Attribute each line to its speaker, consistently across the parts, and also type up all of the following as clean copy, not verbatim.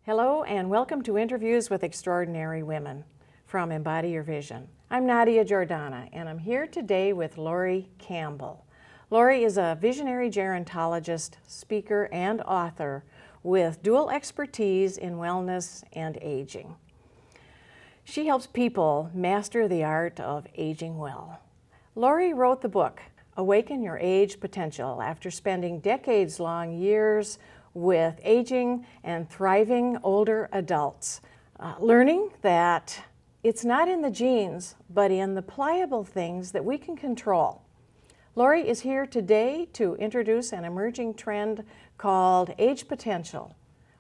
Speaker 1: Hello and welcome to Interviews with Extraordinary Women from Embody Your Vision. I'm Nadia Giordana and I'm here today with Lori Campbell. Lori is a visionary gerontologist, speaker, and author with dual expertise in wellness and aging. She helps people master the art of aging well. Lori wrote the book, Awaken Your AgePotential, after spending decades-long years with aging and thriving older adults, learning that it's not in the genes, but in the pliable things that we can control. Lori is here today to introduce an emerging trend called age potential.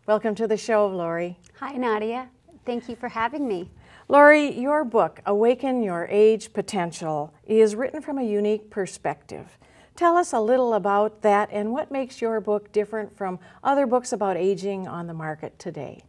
Speaker 1: Welcome to the show, Lori.
Speaker 2: Hi, Nadia. Thank you for having me.
Speaker 1: Lori, your book, Awaken Your AgePotential, is written from a unique perspective. Tell us a little about that and what makes your book different from other books about aging on the market today.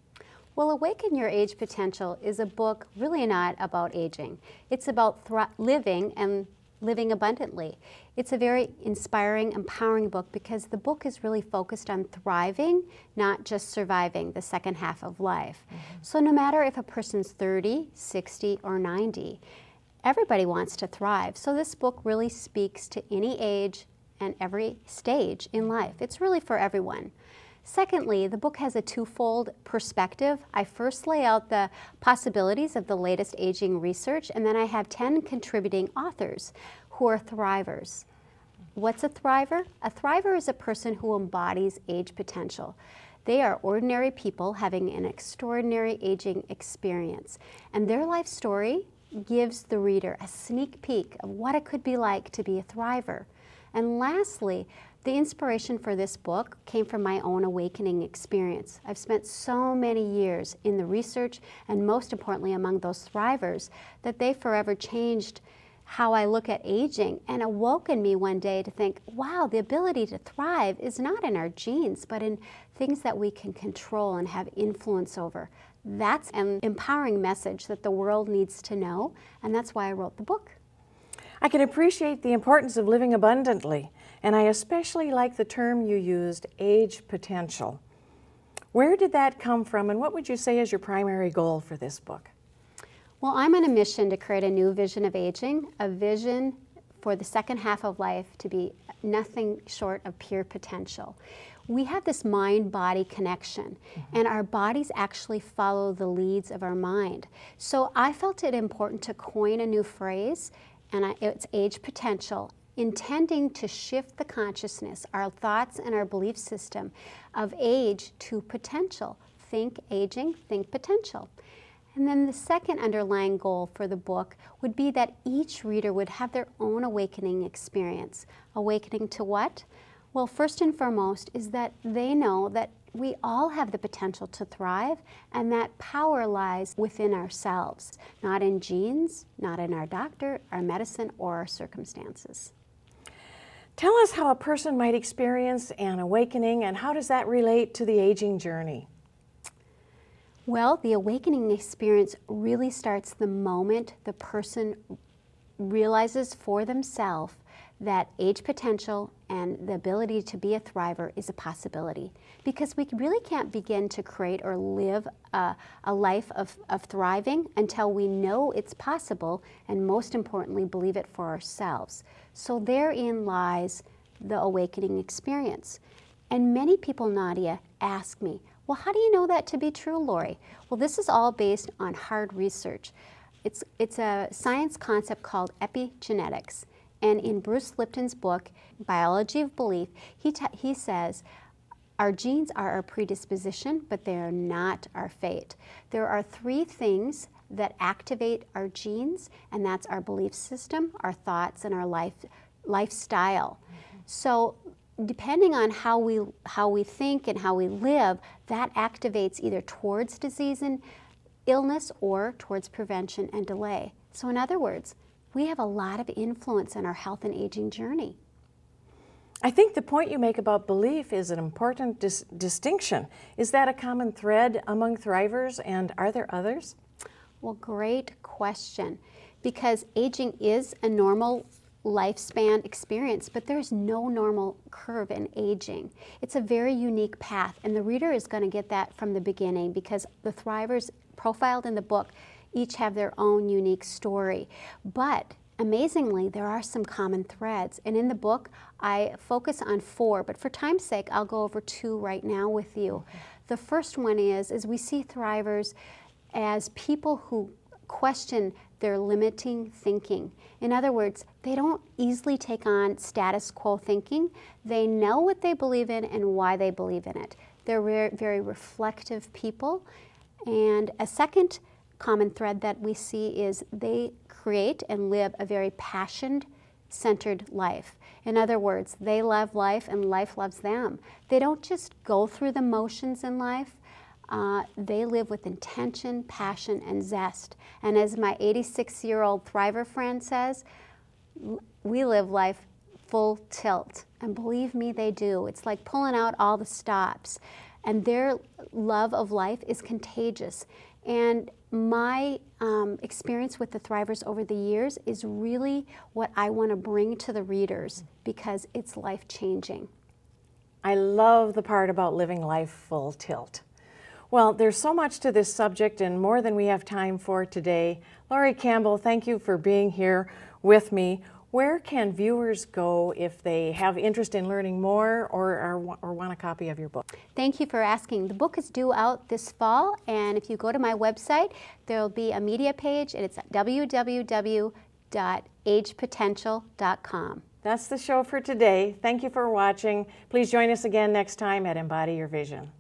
Speaker 2: Well, Awaken Your AgePotential is a book really not about aging. It's about living and living abundantly. It's a very inspiring, empowering book because the book is really focused on thriving, not just surviving the second half of life. So no matter if a person's 30, 60, or 90, everybody wants to thrive. So this book really speaks to any age and every stage in life. It's really for everyone. Secondly, the book has a twofold perspective. I first lay out the possibilities of the latest aging research, and then I have 10 contributing authors who are thrivers. What's a thriver? A thriver is a person who embodies age potential. They are ordinary people having an extraordinary aging experience, and their life story gives the reader a sneak peek of what it could be like to be a thriver. And lastly, the inspiration for this book came from my own awakening experience. I've spent so many years in the research and most importantly among those thrivers that they forever changed how I look at aging and awoken me one day to think, wow, the ability to thrive is not in our genes, but in things that we can control and have influence over. That's an empowering message that the world needs to know, and that's why I wrote the book.
Speaker 1: I can appreciate the importance of living abundantly, and I especially like the term you used, age potential. Where did that come from, and what would you say is your primary goal for this book?
Speaker 2: Well, I'm on a mission to create a new vision of aging, a vision for the second half of life to be nothing short of pure potential. We have this mind-body connection, and our bodies actually follow the leads of our mind. So I felt it important to coin a new phrase, and it's age potential, intending to shift the consciousness, our thoughts and our belief system of age to potential. Think aging, think potential. And then the second underlying goal for the book would be that each reader would have their own awakening experience. Awakening to what? Well, first and foremost is that they know that we all have the potential to thrive, and that power lies within ourselves, not in genes, not in our doctor, our medicine, or our circumstances.
Speaker 1: Tell us how a person might experience an awakening, and how does that relate to the aging journey?
Speaker 2: Well, the awakening experience really starts the moment the person realizes for themselves that age potential and the ability to be a thriver is a possibility. Because we really can't begin to create or live a life of thriving until we know it's possible, and most importantly, believe it for ourselves. So therein lies the awakening experience. And many people, Nadia, ask me, well, how do you know that to be true, Lori? Well, this is all based on hard research. It's a science concept called epigenetics. And in Bruce Lipton's book, Biology of Belief, he says, our genes are our predisposition, but they are not our fate. There are three things that activate our genes, and that's our belief system, our thoughts, and our lifestyle. So depending on how we think and how we live, that activates either towards disease and illness or towards prevention and delay. So in other words, we have a lot of influence in our health and aging journey.
Speaker 1: I think the point you make about belief is an important distinction. Is that a common thread among thrivers, and are there others?
Speaker 2: Well, great question, because aging is a normal lifespan experience, but there's no normal curve in aging. It's a very unique path, and the reader is going to get that from the beginning because the thrivers profiled in the book each have their own unique story. But amazingly, there are some common threads, and in the book I focus on 4, but for time's sake I'll go over 2 right now with you. Okay. The first one is we see thrivers as people who question their limiting thinking. In other words, they don't easily take on status quo thinking. They know what they believe in and why they believe in it. They're very reflective people. And a second common thread that we see is they create and live a very passion-centered life. In other words, they love life and life loves them. They don't just go through the motions in life. They live with intention, passion, and zest. And as my 86-year-old Thriver friend says, we live life full tilt. And believe me, they do. It's like pulling out all the stops. And their love of life is contagious. And my experience with the Thrivers over the years is really what I want to bring to the readers because it's life-changing.
Speaker 1: I love the part about living life full tilt. Well, there's so much to this subject and more than we have time for today. Laurie Campbell, thank you for being here with me. Where can viewers go if they have interest in learning more or want a copy of your book?
Speaker 2: Thank you for asking. The book is due out this fall, and if you go to my website, there'll be a media page, and it's at www.agepotential.com.
Speaker 1: That's the show for today. Thank you for watching. Please join us again next time at Embody Your Vision.